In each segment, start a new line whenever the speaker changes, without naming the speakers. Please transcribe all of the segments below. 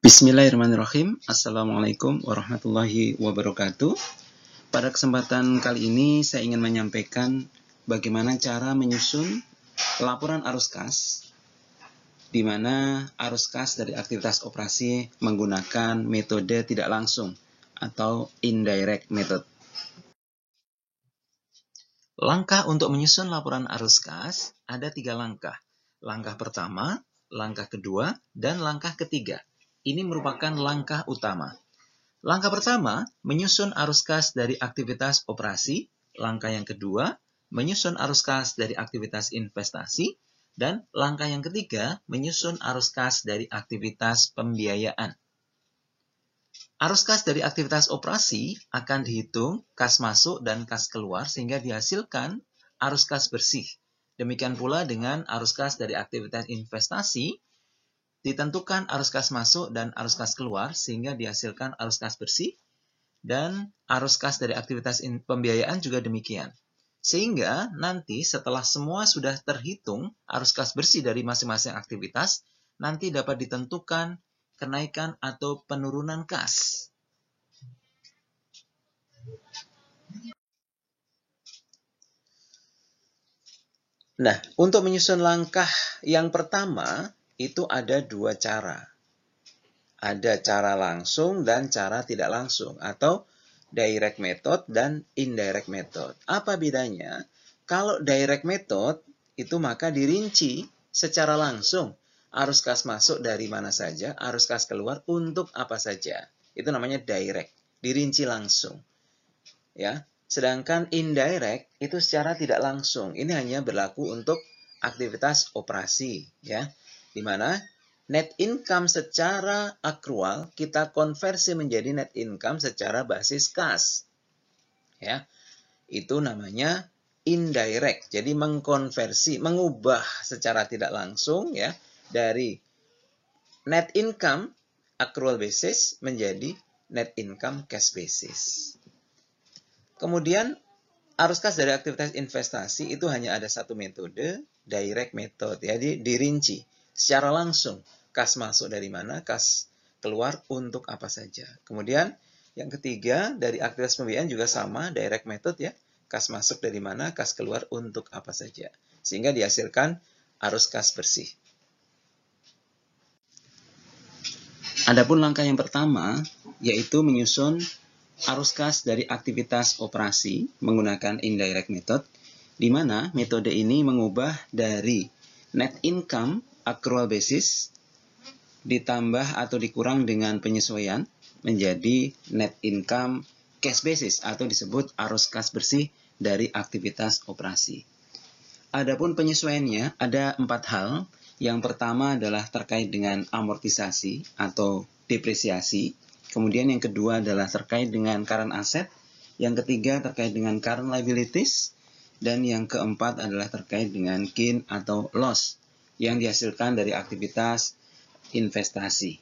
Bismillahirrahmanirrahim. Assalamualaikum warahmatullahi wabarakatuh. Pada kesempatan kali ini saya ingin menyampaikan bagaimana cara menyusun laporan arus kas, di mana arus kas dari aktivitas operasi menggunakan metode tidak langsung atau indirect method. Langkah untuk menyusun laporan arus kas ada 3 langkah. Langkah pertama, langkah kedua, dan langkah ketiga. Ini merupakan langkah utama. Langkah pertama, menyusun arus kas dari aktivitas operasi. Langkah yang kedua, menyusun arus kas dari aktivitas investasi. Dan langkah yang ketiga, menyusun arus kas dari aktivitas pembiayaan. Arus kas dari aktivitas operasi akan dihitung kas masuk dan kas keluar sehingga dihasilkan arus kas bersih. Demikian pula dengan arus kas dari aktivitas investasi, ditentukan arus kas masuk dan arus kas keluar sehingga dihasilkan arus kas bersih, dan arus kas dari aktivitas pembiayaan juga demikian. Sehingga nanti setelah semua sudah terhitung arus kas bersih dari masing-masing aktivitas, nanti dapat ditentukan kenaikan atau penurunan kas. Nah, untuk menyusun langkah yang pertama, itu ada 2 cara. Ada cara langsung dan cara tidak langsung, atau direct method dan indirect method. Apa bedanya? Kalau direct method, itu maka dirinci secara langsung. Arus kas masuk dari mana saja, arus kas keluar untuk apa saja. Itu namanya direct, dirinci langsung. Ya. Sedangkan indirect itu secara tidak langsung. Ini hanya berlaku untuk aktivitas operasi, ya. Di mana net income secara akrual kita konversi menjadi net income secara basis kas. Ya. Itu namanya indirect. Jadi mengkonversi, mengubah secara tidak langsung, ya, dari net income accrual basis menjadi net income cash basis. Kemudian arus kas dari aktivitas investasi itu hanya ada satu metode, direct method. Jadi dirinci secara langsung kas masuk dari mana, kas keluar untuk apa saja. Kemudian yang ketiga dari aktivitas pembiayaan juga sama, direct method, ya. Kas masuk dari mana, kas keluar untuk apa saja. Sehingga dihasilkan arus kas bersih. Adapun langkah yang pertama yaitu menyusun arus kas dari aktivitas operasi menggunakan indirect method, di mana metode ini mengubah dari net income accrual basis ditambah atau dikurang dengan penyesuaian menjadi net income cash basis atau disebut arus kas bersih dari aktivitas operasi. Adapun penyesuaiannya ada 4 hal. Yang pertama adalah terkait dengan amortisasi atau depresiasi. Kemudian yang kedua adalah terkait dengan current asset, yang ketiga terkait dengan current liabilities, dan yang keempat adalah terkait dengan gain atau loss yang dihasilkan dari aktivitas investasi.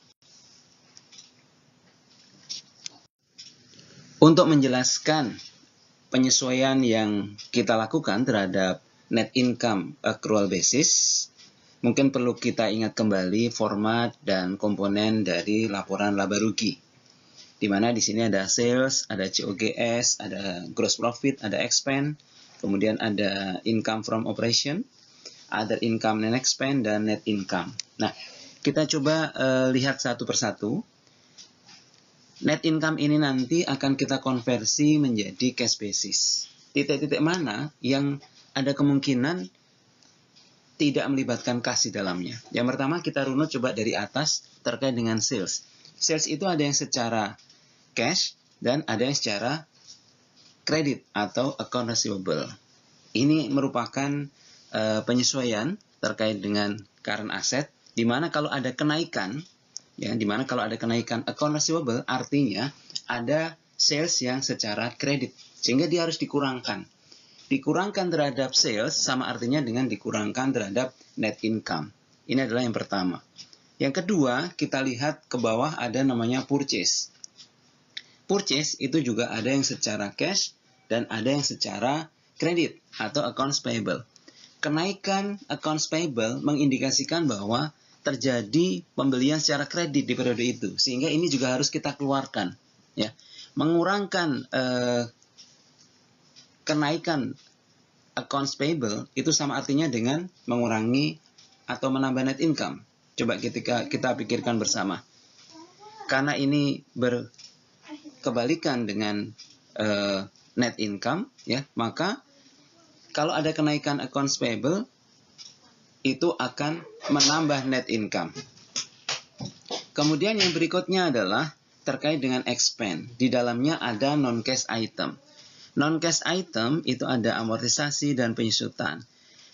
Untuk menjelaskan penyesuaian yang kita lakukan terhadap net income accrual basis, mungkin perlu kita ingat kembali format dan komponen dari laporan laba rugi. Di mana di sini ada sales, ada COGS, ada gross profit, ada expense, kemudian ada income from operation, other income and expense, dan net income. Nah, kita coba lihat satu persatu. Net income ini nanti akan kita konversi menjadi cash basis. Titik-titik mana yang ada kemungkinan tidak melibatkan kas di dalamnya? Yang pertama kita runut coba dari atas terkait dengan sales. Sales itu ada yang secara cash dan ada yang secara kredit atau account receivable. Ini merupakan penyesuaian terkait dengan current asset, di mana kalau ada kenaikan, ya, di mana kalau ada kenaikan account receivable artinya ada sales yang secara kredit, sehingga dia harus dikurangkan. Dikurangkan terhadap sales sama artinya dengan dikurangkan terhadap net income. Ini adalah yang pertama. Yang kedua, kita lihat ke bawah ada namanya purchase. Purchase itu juga ada yang secara cash dan ada yang secara kredit atau accounts payable. Kenaikan accounts payable mengindikasikan bahwa terjadi pembelian secara kredit di periode itu, sehingga ini juga harus kita keluarkan, ya. Mengurangkan kenaikan accounts payable itu sama artinya dengan mengurangi atau menambah net income. Coba kita pikirkan bersama. Karena ini berkebalikan dengan net income, ya, maka kalau ada kenaikan accounts payable itu akan menambah net income. Kemudian yang berikutnya adalah terkait dengan expense. Di dalamnya ada non-cash item. Non-cash item itu ada amortisasi dan penyusutan.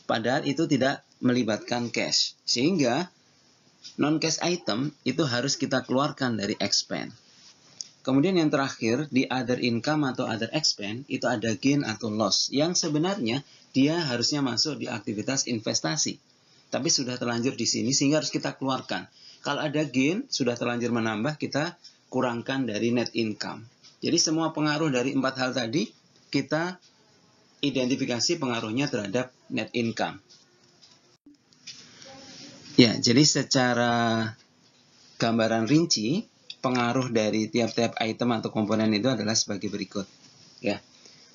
Padahal itu tidak melibatkan cash. Sehingga non-cash item itu harus kita keluarkan dari expense. Kemudian yang terakhir, di other income atau other expense, itu ada gain atau loss. Yang sebenarnya dia harusnya masuk di aktivitas investasi. Tapi sudah terlanjur di sini sehingga harus kita keluarkan. Kalau ada gain, sudah terlanjur menambah, kita kurangkan dari net income. Jadi semua pengaruh dari 4 hal tadi, kita identifikasi pengaruhnya terhadap net income. Ya, jadi secara gambaran rinci, pengaruh dari tiap-tiap item atau komponen itu adalah sebagai berikut. Ya,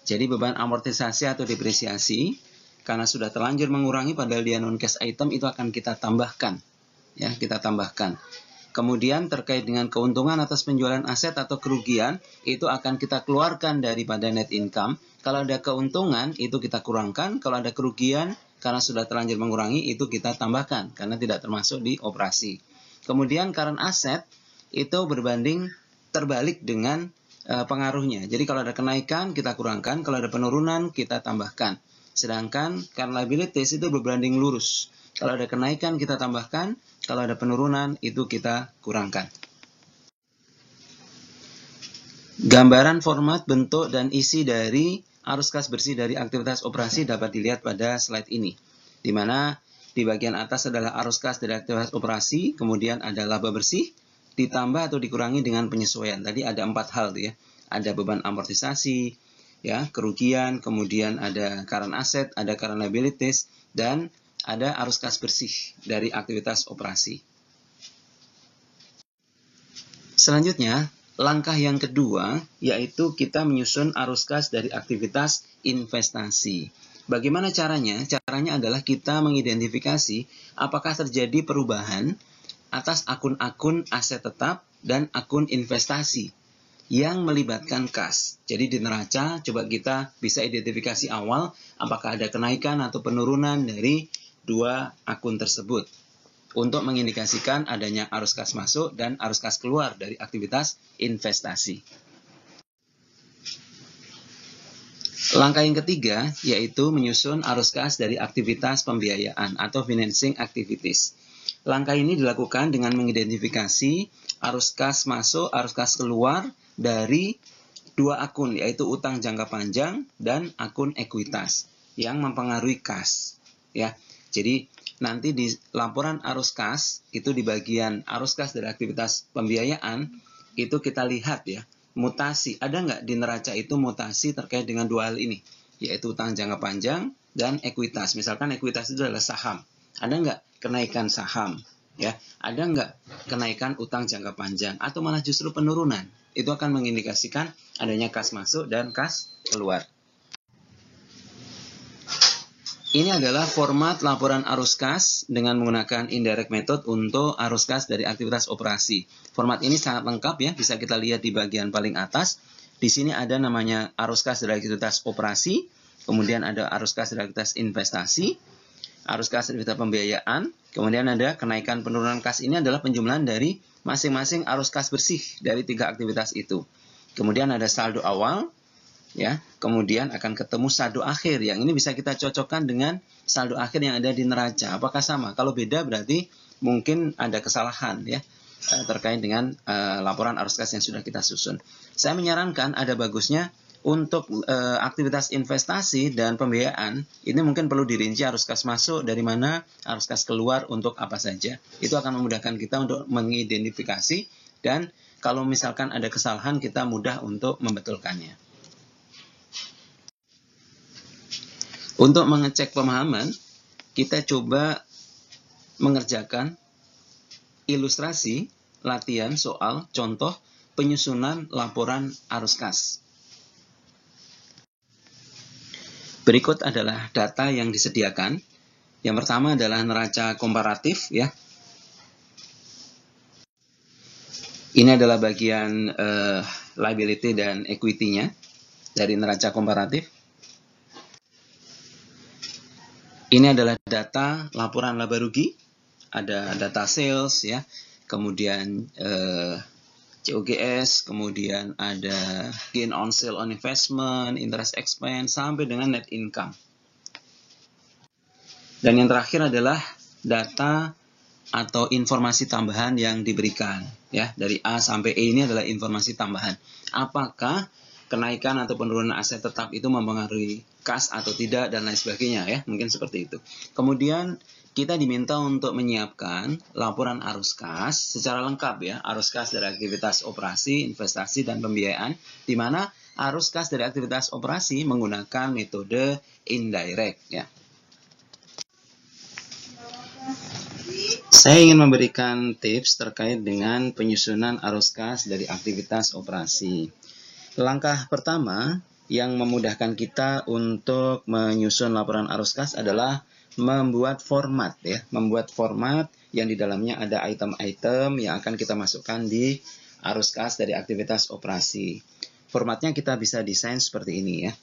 jadi beban amortisasi atau depresiasi, karena sudah terlanjur mengurangi padahal dia non-cash item, itu akan kita tambahkan. Ya, kita tambahkan. Kemudian terkait dengan keuntungan atas penjualan aset atau kerugian, itu akan kita keluarkan daripada net income. Kalau ada keuntungan, itu kita kurangkan. Kalau ada kerugian, karena sudah terlanjur mengurangi, itu kita tambahkan, karena tidak termasuk di operasi. Kemudian current asset, itu berbanding terbalik dengan pengaruhnya. Jadi kalau ada kenaikan, kita kurangkan. Kalau ada penurunan, kita tambahkan. Sedangkan current liabilities itu berbanding lurus. Kalau ada kenaikan, kita tambahkan. Kalau ada penurunan, itu kita kurangkan. Gambaran format, bentuk, dan isi dari arus kas bersih dari aktivitas operasi dapat dilihat pada slide ini. Di mana di bagian atas adalah arus kas dari aktivitas operasi, kemudian ada laba bersih, ditambah atau dikurangi dengan penyesuaian. Tadi ada 4 hal tuh ya. Ada beban amortisasi, ya, kerugian, kemudian ada current asset, ada current liabilities, dan ada arus kas bersih dari aktivitas operasi. Selanjutnya, langkah yang kedua yaitu kita menyusun arus kas dari aktivitas investasi. Bagaimana caranya? Caranya adalah kita mengidentifikasi apakah terjadi perubahan atas akun-akun aset tetap dan akun investasi yang melibatkan kas. Jadi di neraca coba kita bisa identifikasi awal apakah ada kenaikan atau penurunan dari dua akun tersebut untuk mengindikasikan adanya arus kas masuk dan arus kas keluar dari aktivitas investasi. Langkah yang ketiga yaitu menyusun arus kas dari aktivitas pembiayaan atau financing activities. Langkah ini dilakukan dengan mengidentifikasi arus kas masuk, arus kas keluar dari dua akun yaitu utang jangka panjang dan akun ekuitas yang mempengaruhi kas. Ya, jadi nanti di laporan arus kas itu di bagian arus kas dari aktivitas pembiayaan itu kita lihat ya mutasi ada nggak di neraca itu mutasi terkait dengan dua hal ini yaitu utang jangka panjang dan ekuitas. Misalkan ekuitas itu adalah saham, ada nggak kenaikan saham ya, ada nggak kenaikan utang jangka panjang atau malah justru penurunan. Itu akan mengindikasikan adanya kas masuk dan kas keluar. Ini adalah format laporan arus kas dengan menggunakan indirect method untuk arus kas dari aktivitas operasi. Format ini sangat lengkap ya, bisa kita lihat di bagian paling atas. Di sini ada namanya arus kas dari aktivitas operasi, kemudian ada arus kas dari aktivitas investasi, arus kas dari aktivitas pembiayaan, kemudian ada kenaikan penurunan kas. Ini adalah penjumlahan dari masing-masing arus kas bersih dari 3 aktivitas itu. Kemudian ada saldo awal, ya, kemudian akan ketemu saldo akhir yang ini bisa kita cocokkan dengan saldo akhir yang ada di neraca. Apakah sama? Kalau beda berarti mungkin ada kesalahan ya terkait dengan laporan arus kas yang sudah kita susun. Saya menyarankan ada bagusnya untuk aktivitas investasi dan pembiayaan ini mungkin perlu dirinci arus kas masuk dari mana, arus kas keluar untuk apa saja. Itu akan memudahkan kita untuk mengidentifikasi dan kalau misalkan ada kesalahan kita mudah untuk membetulkannya. Untuk mengecek pemahaman, kita coba mengerjakan ilustrasi latihan soal contoh penyusunan laporan arus kas. Berikut adalah data yang disediakan. Yang pertama adalah neraca komparatif, ya. Ini adalah bagian liability dan equity-nya dari neraca komparatif. Ini adalah data laporan laba rugi, ada data sales, ya, kemudian COGS, kemudian ada gain on sale on investment, interest expense, sampai dengan net income. Dan yang terakhir adalah data atau informasi tambahan yang diberikan, ya, dari A sampai E ini adalah informasi tambahan. Apakah kenaikan atau penurunan aset tetap itu mempengaruhi kas atau tidak dan lain sebagainya, ya, mungkin seperti itu. Kemudian kita diminta untuk menyiapkan laporan arus kas secara lengkap, ya, arus kas dari aktivitas operasi, investasi dan pembiayaan, di mana arus kas dari aktivitas operasi menggunakan metode indirect, ya. Saya ingin memberikan tips terkait dengan penyusunan arus kas dari aktivitas operasi. Langkah pertama yang memudahkan kita untuk menyusun laporan arus kas adalah membuat format, ya, membuat format yang di dalamnya ada item-item yang akan kita masukkan di arus kas dari aktivitas operasi. Formatnya kita bisa desain seperti ini, ya.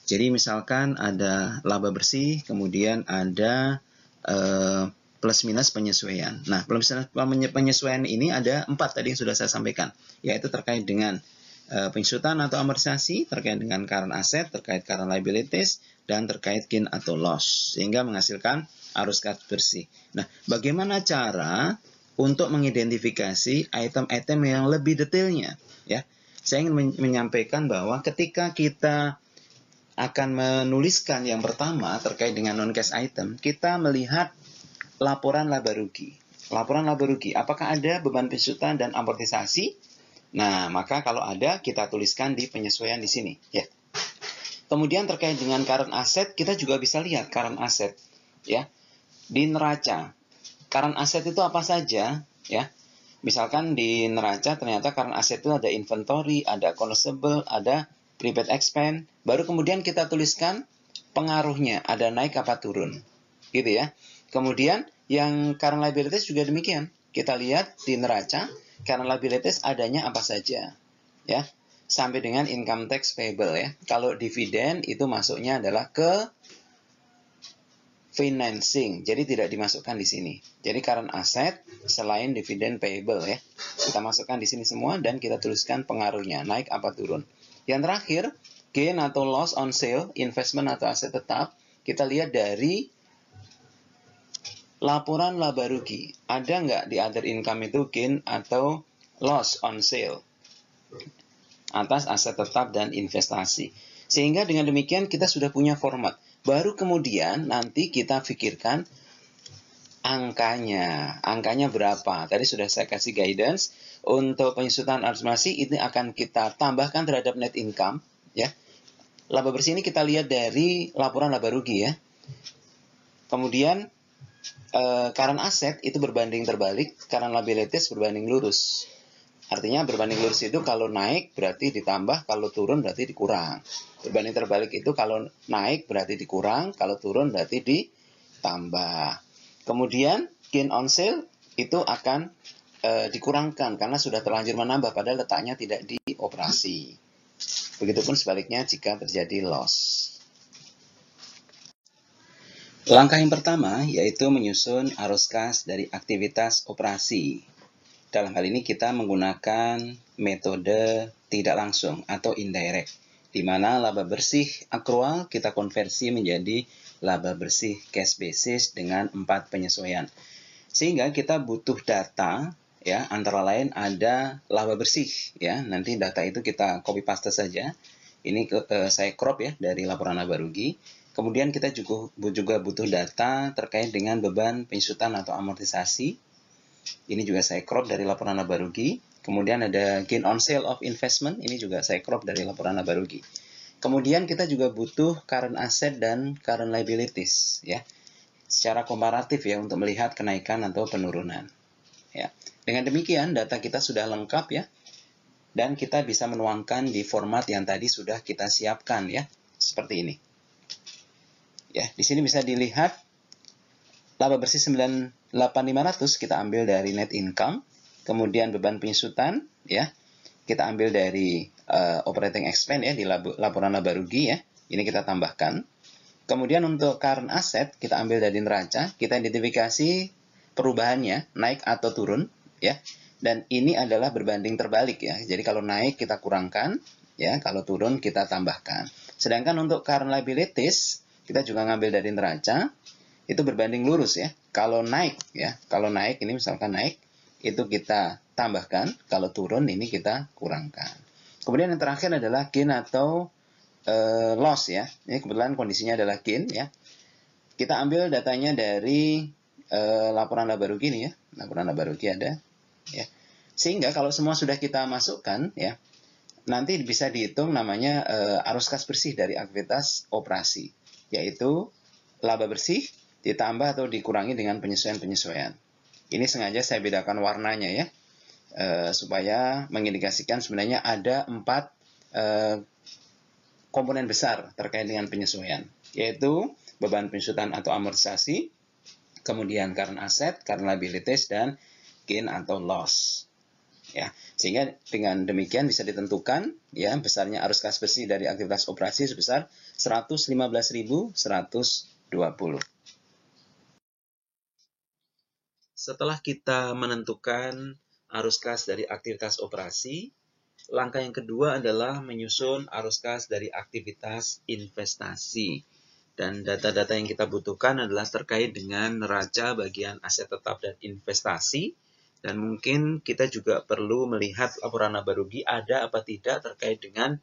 Jadi misalkan ada laba bersih, kemudian ada plus minus penyesuaian. Nah, plus minus penyesuaian ini ada 4 tadi yang sudah saya sampaikan, yaitu terkait dengan penyusutan atau amortisasi, terkait dengan current asset, terkait current liabilities, dan terkait gain atau loss, sehingga menghasilkan arus kas bersih. Nah, bagaimana cara untuk mengidentifikasi item-item yang lebih detailnya, ya? Saya ingin menyampaikan bahwa ketika kita akan menuliskan yang pertama terkait dengan non-cash item, kita melihat laporan laba rugi. Laporan laba rugi, apakah ada beban penyusutan dan amortisasi? Nah, maka kalau ada, kita tuliskan di penyesuaian di sini, ya. Kemudian terkait dengan current asset, kita juga bisa lihat current asset, ya. Di neraca, current asset itu apa saja, ya. Misalkan di neraca ternyata current asset itu ada inventory, ada consumable, ada prepaid expense, baru kemudian kita tuliskan pengaruhnya, ada naik apa turun, gitu ya. Kemudian yang current liabilities juga demikian. Kita lihat di neraca, current liabilities adanya apa saja, ya. Sampai dengan income tax payable, ya. Kalau dividen itu masuknya adalah ke financing, jadi tidak dimasukkan di sini. Jadi current asset selain dividen payable, ya. Kita masukkan di sini semua dan kita tuliskan pengaruhnya, naik apa turun. Yang terakhir, gain atau loss on sale, investment atau aset tetap, kita lihat dari laporan laba rugi. Ada nggak di other income itu gain atau loss on sale atas aset tetap dan investasi. Sehingga dengan demikian kita sudah punya format. Baru kemudian nanti kita pikirkan angkanya. Angkanya berapa? Tadi sudah saya kasih guidance. Untuk penyusutan administrasi ini akan kita tambahkan terhadap net income, ya. Laba bersih ini kita lihat dari laporan laba rugi, ya. Kemudian current asset itu berbanding terbalik, current liabilities berbanding lurus. Artinya berbanding lurus itu kalau naik berarti ditambah, kalau turun berarti dikurang. Berbanding terbalik itu kalau naik berarti dikurang, kalau turun berarti ditambah. Kemudian gain on sale itu akan dikurangkan karena sudah terlanjur menambah padahal letaknya tidak di operasi. Begitupun sebaliknya jika terjadi loss. Langkah yang pertama yaitu menyusun arus kas dari aktivitas operasi. Dalam hal ini kita menggunakan metode tidak langsung atau indirect, di mana laba bersih akrual kita konversi menjadi laba bersih cash basis dengan 4 penyesuaian. Sehingga kita butuh data, ya, antara lain ada laba bersih, ya. Nanti data itu kita copy paste saja. Ini saya crop, ya, dari laporan laba rugi. Kemudian kita juga butuh data terkait dengan beban penyusutan atau amortisasi. Ini juga saya crop dari laporan laba rugi. Kemudian ada gain on sale of investment. Ini juga saya crop dari laporan laba rugi. Kemudian kita juga butuh current asset dan current liabilities, ya. Secara komparatif, ya, untuk melihat kenaikan atau penurunan, ya. Dengan demikian data kita sudah lengkap ya, dan kita bisa menuangkan di format yang tadi sudah kita siapkan ya, seperti ini. Ya, di sini bisa dilihat laba bersih 98.500 kita ambil dari net income, kemudian beban penyusutan ya kita ambil dari operating expense ya di laporan laba rugi ya, ini kita tambahkan. Kemudian untuk current asset kita ambil dari neraca, kita identifikasi perubahannya naik atau turun ya. Dan ini adalah berbanding terbalik ya. Jadi kalau naik kita kurangkan ya, kalau turun kita tambahkan. Sedangkan untuk current liabilities kita juga ngambil dari neraca, itu berbanding lurus ya. Kalau naik ya, kalau naik ini misalkan naik itu kita tambahkan, kalau turun ini kita kurangkan. Kemudian yang terakhir adalah gain atau loss ya. Ini kebetulan kondisinya adalah gain ya. Kita ambil datanya dari laporan laba rugi nih ya. Laporan laba rugi ada ya. Sehingga kalau semua sudah kita masukkan ya, nanti bisa dihitung namanya arus kas bersih dari aktivitas operasi, yaitu laba bersih ditambah atau dikurangi dengan penyesuaian-penyesuaian. Ini sengaja saya bedakan warnanya ya, supaya mengindikasikan sebenarnya ada 4 komponen besar terkait dengan penyesuaian, yaitu beban penyusutan atau amortisasi, kemudian current asset, current liabilities, dan gain atau loss. Ya, sehingga dengan demikian bisa ditentukan ya besarnya arus kas bersih dari aktivitas operasi sebesar 115.120. Setelah kita menentukan arus kas dari aktivitas operasi, langkah yang kedua adalah menyusun arus kas dari aktivitas investasi. Dan data-data yang kita butuhkan adalah terkait dengan neraca bagian aset tetap dan investasi. Dan mungkin kita juga perlu melihat laporan laba rugi ada apa tidak terkait dengan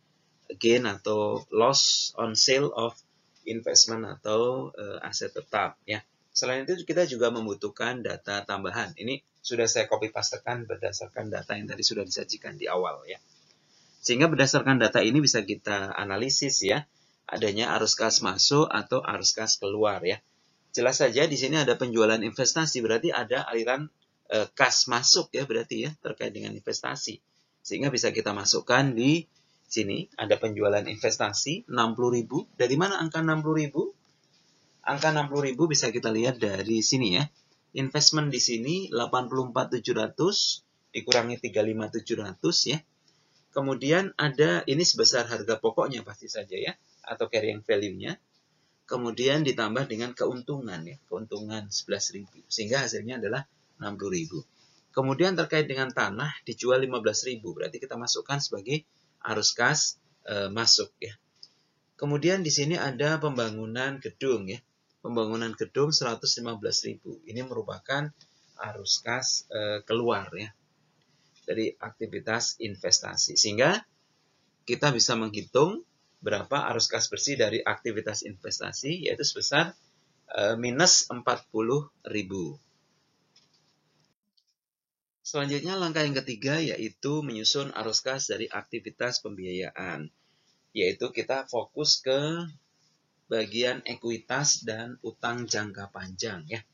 gain atau loss on sale of investment atau aset tetap ya. Selain itu kita juga membutuhkan data tambahan. Ini sudah saya copy pastekan berdasarkan data yang tadi sudah disajikan di awal ya. Sehingga berdasarkan data ini bisa kita analisis ya, adanya arus kas masuk atau arus kas keluar ya. Jelas saja di sini ada penjualan investasi, berarti ada aliran kas masuk ya berarti ya terkait dengan investasi. Sehingga bisa kita masukkan di sini ada penjualan investasi 60.000. Dari mana angka 60.000? Angka 60.000 bisa kita lihat dari sini ya. Investment di sini 84.700 dikurangi 35.700 ya. Kemudian ada ini sebesar harga pokoknya pasti saja ya, atau carrying value-nya. Kemudian ditambah dengan keuntungan ya, keuntungan 11.000 sehingga hasilnya adalah 60.000. Kemudian terkait dengan tanah dijual 15.000, berarti kita masukkan sebagai arus kas masuk ya. Kemudian di sini ada pembangunan gedung ya. Pembangunan gedung 115.000. Ini merupakan arus kas keluar ya dari aktivitas investasi. Sehingga kita bisa menghitung berapa arus kas bersih dari aktivitas investasi, yaitu sebesar minus 40.000. Selanjutnya langkah yang ketiga yaitu menyusun arus kas dari aktivitas pembiayaan. Yaitu kita fokus ke bagian ekuitas dan utang jangka panjang ya.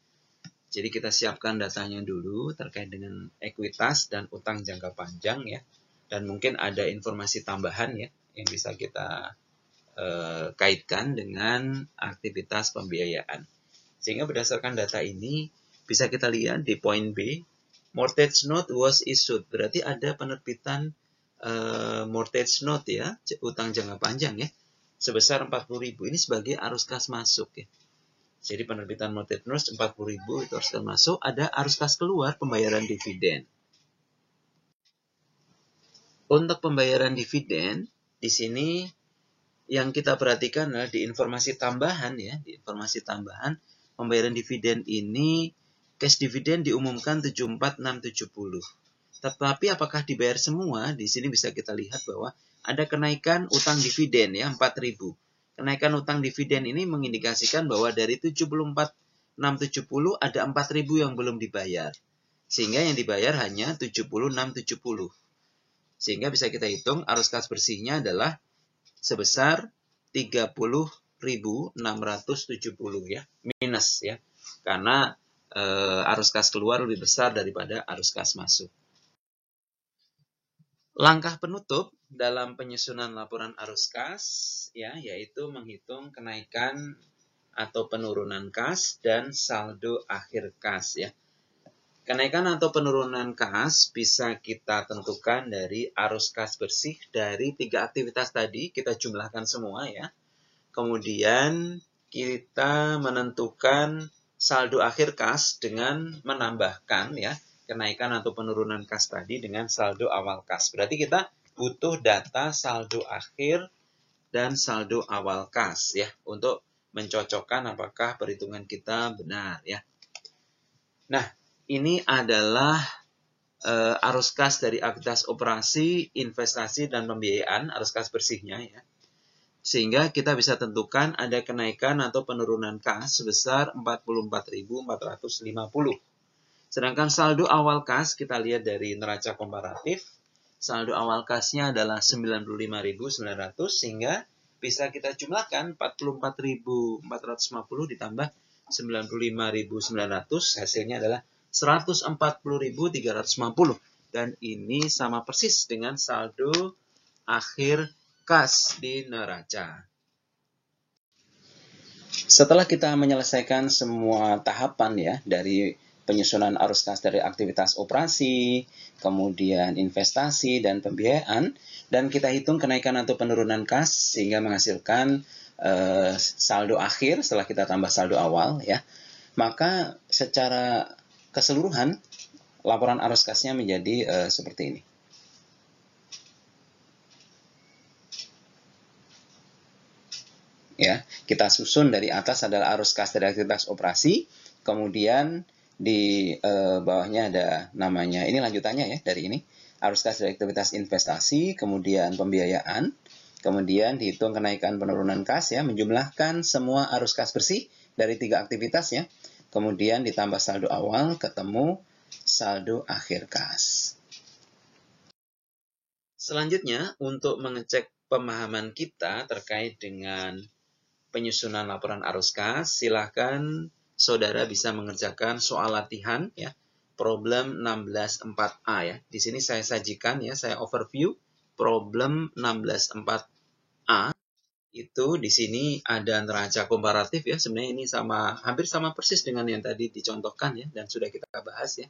Jadi kita siapkan datanya dulu terkait dengan ekuitas dan utang jangka panjang ya. Dan mungkin ada informasi tambahan ya yang bisa kita kaitkan dengan aktivitas pembiayaan. Sehingga berdasarkan data ini bisa kita lihat di poin B, mortgage note was issued. Berarti ada penerbitan mortgage note ya, utang jangka panjang ya, sebesar 40.000. Ini sebagai arus kas masuk ya. Jadi penerbitan mortgage note 40.000 itu arus kas masuk. Ada arus kas keluar pembayaran dividen. Untuk pembayaran dividen di sini yang kita perhatikan adalah di informasi tambahan ya, di informasi tambahan pembayaran dividen ini cash dividen diumumkan 74.670. Tetapi apakah dibayar semua? Di sini bisa kita lihat bahwa ada kenaikan utang dividen ya 4.000. Kenaikan utang dividen ini mengindikasikan bahwa dari 74.670 ada 4.000 yang belum dibayar. Sehingga yang dibayar hanya 76.70. Sehingga bisa kita hitung arus kas bersihnya adalah sebesar 30.670 ya, minus ya. Karena arus kas keluar lebih besar daripada arus kas masuk. Langkah penutup dalam penyusunan laporan arus kas ya, yaitu menghitung kenaikan atau penurunan kas dan saldo akhir kas ya. Kenaikan atau penurunan kas bisa kita tentukan dari arus kas bersih dari 3 aktivitas tadi, kita jumlahkan semua ya. Kemudian kita menentukan saldo akhir kas dengan menambahkan ya kenaikan atau penurunan kas tadi dengan saldo awal kas. Berarti kita butuh data saldo akhir dan saldo awal kas ya untuk mencocokkan apakah perhitungan kita benar ya. Nah, ini adalah arus kas dari aktivitas operasi, investasi, dan pembiayaan, arus kas bersihnya ya. Sehingga kita bisa tentukan ada kenaikan atau penurunan kas sebesar 44.450. Sedangkan saldo awal kas kita lihat dari neraca komparatif. Saldo awal kasnya adalah 95.900 sehingga bisa kita jumlahkan 44.450 ditambah 95.900 hasilnya adalah 140.350 dan ini sama persis dengan saldo akhir kas di neraca. Setelah kita menyelesaikan semua tahapan ya dari penyusunan arus kas dari aktivitas operasi, kemudian investasi dan pembiayaan, dan kita hitung kenaikan atau penurunan kas sehingga menghasilkan saldo akhir setelah kita tambah saldo awal ya. Maka secara keseluruhan laporan arus kasnya menjadi seperti ini. Ya, kita susun dari atas adalah arus kas dari aktivitas operasi, kemudian di bawahnya ada namanya, ini lanjutannya ya dari ini, arus kas dari aktivitas investasi, kemudian pembiayaan, kemudian dihitung kenaikan penurunan kas ya, menjumlahkan semua arus kas bersih dari 3 aktivitas ya, kemudian ditambah saldo awal, ketemu saldo akhir kas. Selanjutnya, untuk mengecek pemahaman kita terkait dengan penyusunan laporan arus kas, silakan saudara bisa mengerjakan soal latihan ya, problem 16.4a ya. Di sini saya sajikan ya, saya overview problem 16.4a. Itu di sini ada neraca komparatif ya, sebenarnya ini hampir sama persis dengan yang tadi dicontohkan ya dan sudah kita bahas ya.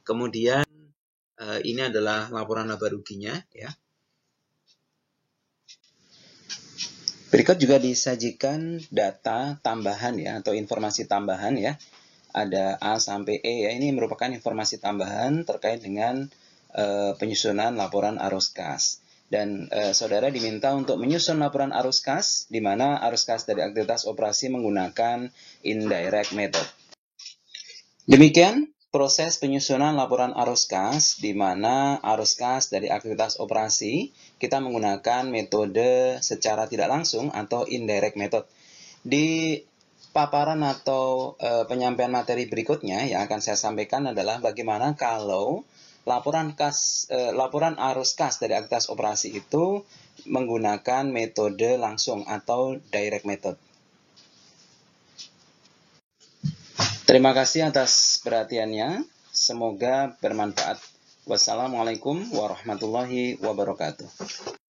Kemudian ini adalah laporan laba ruginya ya. Berikut juga disajikan data tambahan ya atau informasi tambahan ya. Ada A sampai E ya, ini merupakan informasi tambahan terkait dengan penyusunan laporan arus kas. Dan saudara diminta untuk menyusun laporan arus kas, di mana arus kas dari aktivitas operasi menggunakan indirect method. Demikian proses penyusunan laporan arus kas, di mana arus kas dari aktivitas operasi kita menggunakan metode secara tidak langsung atau indirect method. Di paparan atau penyampaian materi berikutnya yang akan saya sampaikan adalah bagaimana kalau laporan arus kas dari aktivitas operasi itu menggunakan metode langsung atau direct method. Terima kasih atas perhatiannya. Semoga bermanfaat. Wassalamualaikum warahmatullahi wabarakatuh.